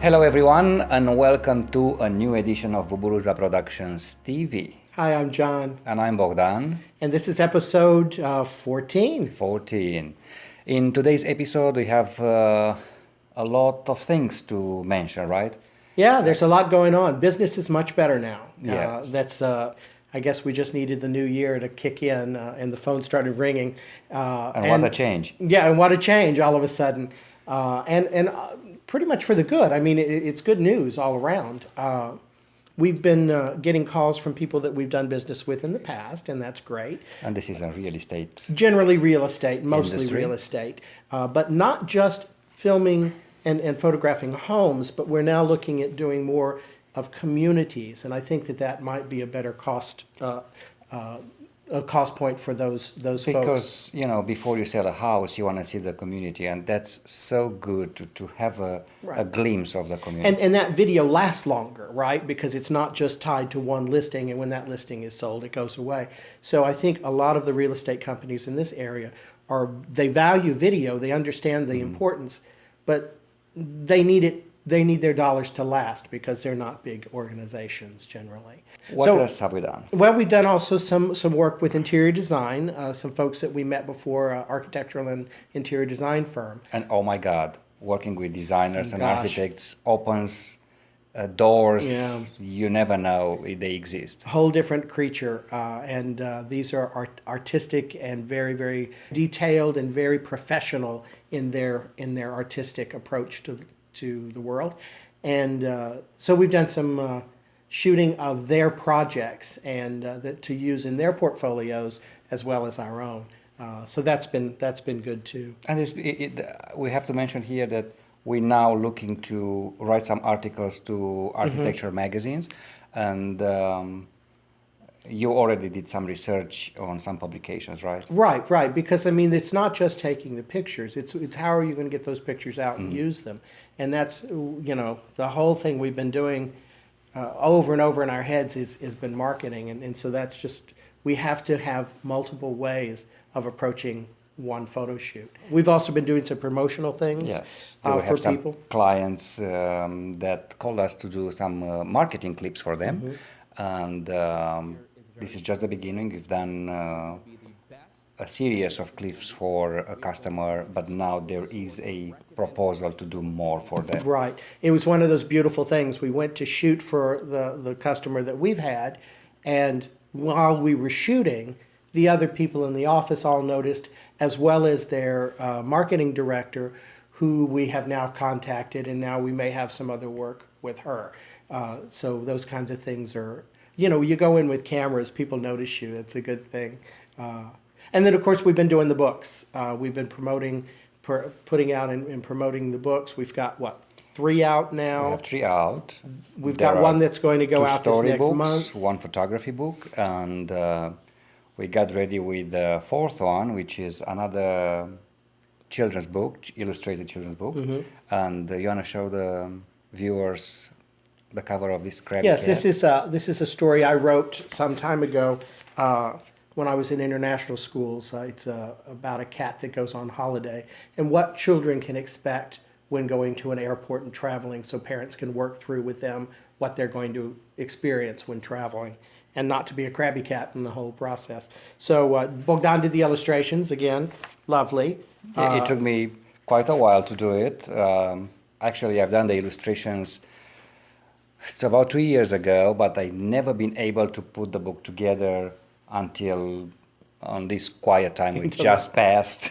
Hello everyone and welcome to a new edition of Buburuza Productions TV. Hi, I'm John. And I'm Bogdan. And this is episode 14. 14. In today's episode we have a lot of things to mention, right? Yeah, there's a lot going on. Business is much better now. Yes. I guess we just needed the new year to kick in and the phone started ringing. And what a change. Yeah, and what a change all of a sudden. And pretty much for the good. I mean, it's good news all around. We've been getting calls from people that we've done business with in the past, and that's great. And this is a real estate. Generally real estate, mostly industry. Real estate. But not just filming and photographing homes, but we're now looking at doing more of communities. And I think that might be a better cost point for those folks. Because, before you sell a house, you want to see the community, and that's so good to have a glimpse of the community. And that video lasts longer, right? Because it's not just tied to one listing, and when that listing is sold, it goes away. So I think a lot of the real estate companies in this area they value video, they understand the importance, but they need their dollars to last because they're not big organizations generally. What else have we done? Well, we've done also some work with interior design, some folks that we met before, architectural and interior design firm. And oh my God, working with designers and architects opens doors you never know they exist. A whole different creature, and these are artistic and very, very detailed and very professional in their artistic approach to the world. And so we've done some shooting of their projects and to use in their portfolios as well as our own. So that's been good too. And we have to mention here that we're now looking to write some articles to architecture magazines, and you already did some research on some publications, right? Right. Because I mean, it's not just taking the pictures. It's how are you going to get those pictures out and use them, and that's the whole thing we've been doing over and over in our heads has been marketing, and so that's just we have to have multiple ways of approaching one photo shoot. We've also been doing some promotional things. Yes, for we have some people. Clients that called us to do some marketing clips for them, and this is just the beginning. We've done a series of clips for a customer, but now there is a proposal to do more for them. Right. It was one of those beautiful things. We went to shoot for the customer that we've had, and while we were shooting, the other people in the office all noticed, as well as their marketing director, who we have now contacted, and now we may have some other work with her. So those kinds of things are, you go in with cameras, people notice you. It's a good thing. And then, of course, we've been doing the books. We've been putting out and promoting the books. We've got, 3 out now? We have 3 out. We've got one that's going to go out this next month. 1 photography book, and we got ready with the 4th one, which is another children's book, illustrated children's book. And you want to show the viewers the cover of this crabby cat? Yes, this is a story I wrote some time ago when I was in international schools. It's about a cat that goes on holiday and what children can expect when going to an airport and traveling, so parents can work through with them what they're going to experience when traveling, and not to be a crabby cat in the whole process. So Bogdan did the illustrations, again, lovely. It took me quite a while to do it. Actually, I've done the illustrations about 2 years ago, but I've never been able to put the book together until on this quiet time which just passed.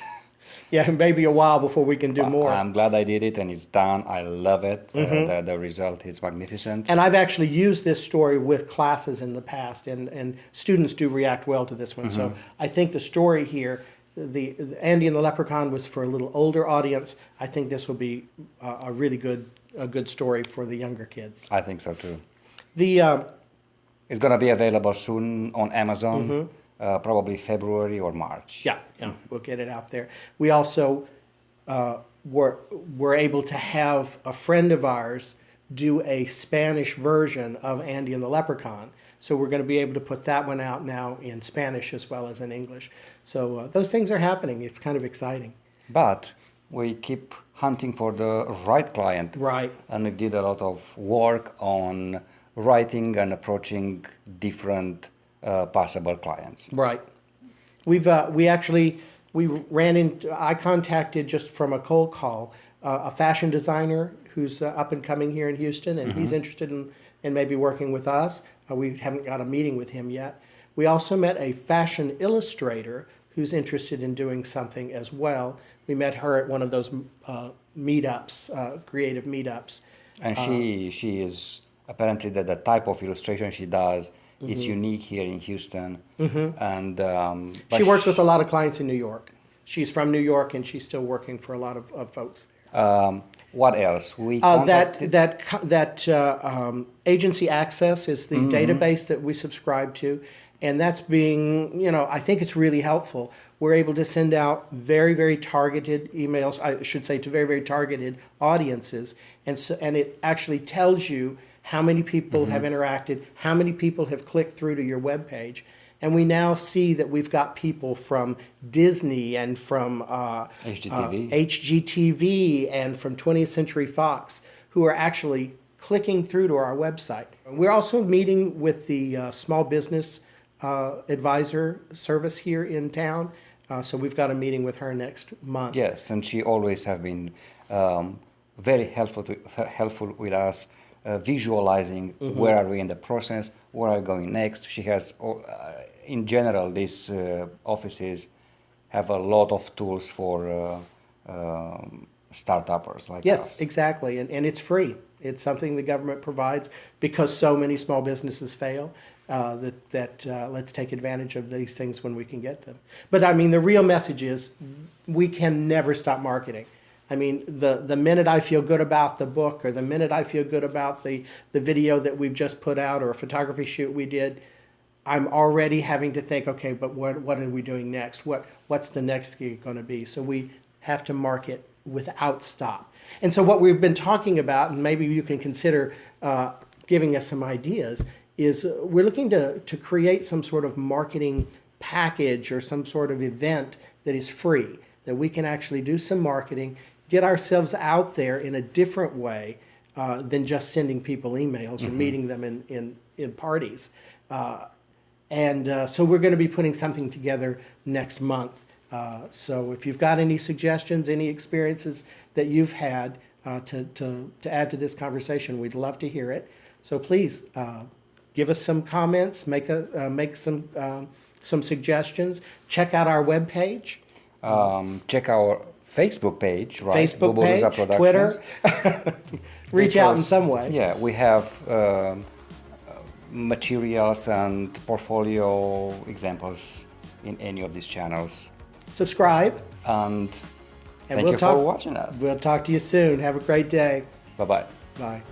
Yeah, maybe a while before we can do more. I'm glad I did it, and it's done. I love it. The result is magnificent. And I've actually used this story with classes in the past, and students do react well to this one. So I think the story here, the Andy and the Leprechaun, was for a little older audience. I think this will be a really good story for the younger kids. I think so too. It's going to be available soon on Amazon. Probably February or March. Yeah, we'll get it out there. We also were able to have a friend of ours do a Spanish version of Andy and the Leprechaun. So we're going to be able to put that one out now in Spanish as well as in English. So those things are happening. It's kind of exciting. But we keep hunting for the right client. Right. And we did a lot of work on writing and approaching different possible clients. Right. I contacted just from a cold call a fashion designer who's up and coming here in Houston, and he's interested in maybe working with us. We haven't got a meeting with him yet. We also met a fashion illustrator who's interested in doing something as well. We met her at one of those meetups, creative meetups. And she is apparently the type of illustration she does is unique here in Houston. And but She works with a lot of clients in New York. She's from New York, and she's still working for a lot of folks there. what else? We Agency Access is the database that we subscribe to, and that's being, I think it's really helpful. We're able to send out very, very targeted emails, I should say, to very, very targeted audiences, and it actually tells you how many people have interacted, how many people have clicked through to your webpage. And we now see that we've got people from Disney and from HGTV and from 20th Century Fox who are actually clicking through to our website. We're also meeting with the Small Business Advisor Service here in town. So we've got a meeting with her next month. Yes, and she always have been very helpful with us. Visualizing where are we in the process, where are we going next. She has, in general, these offices have a lot of tools for startuppers like us. Yes, exactly, and it's free. It's something the government provides because so many small businesses fail. Let's take advantage of these things when we can get them. But I mean, the real message is we can never stop marketing. I mean, the minute I feel good about the book, or the minute I feel good about the video that we've just put out, or a photography shoot we did, I'm already having to think, okay, but what are we doing next? What's the next gig going to be? So we have to market without stop. And so what we've been talking about, and maybe you can consider giving us some ideas, is we're looking to create some sort of marketing package or some sort of event that is free, that we can actually do some marketing, get ourselves out there in a different way than just sending people emails or meeting them in parties. So we're going to be putting something together next month. So if you've got any suggestions, any experiences that you've had to add to this conversation, we'd love to hear it. So please give us some comments, make some suggestions. Check out our webpage. Check our Facebook page, right? Facebook Buburuza page, Productions. Twitter. Reach out in some way. Yeah, we have materials and portfolio examples in any of these channels. Subscribe. And thank you for watching us. We'll talk to you soon. Have a great day. Bye-bye. Bye.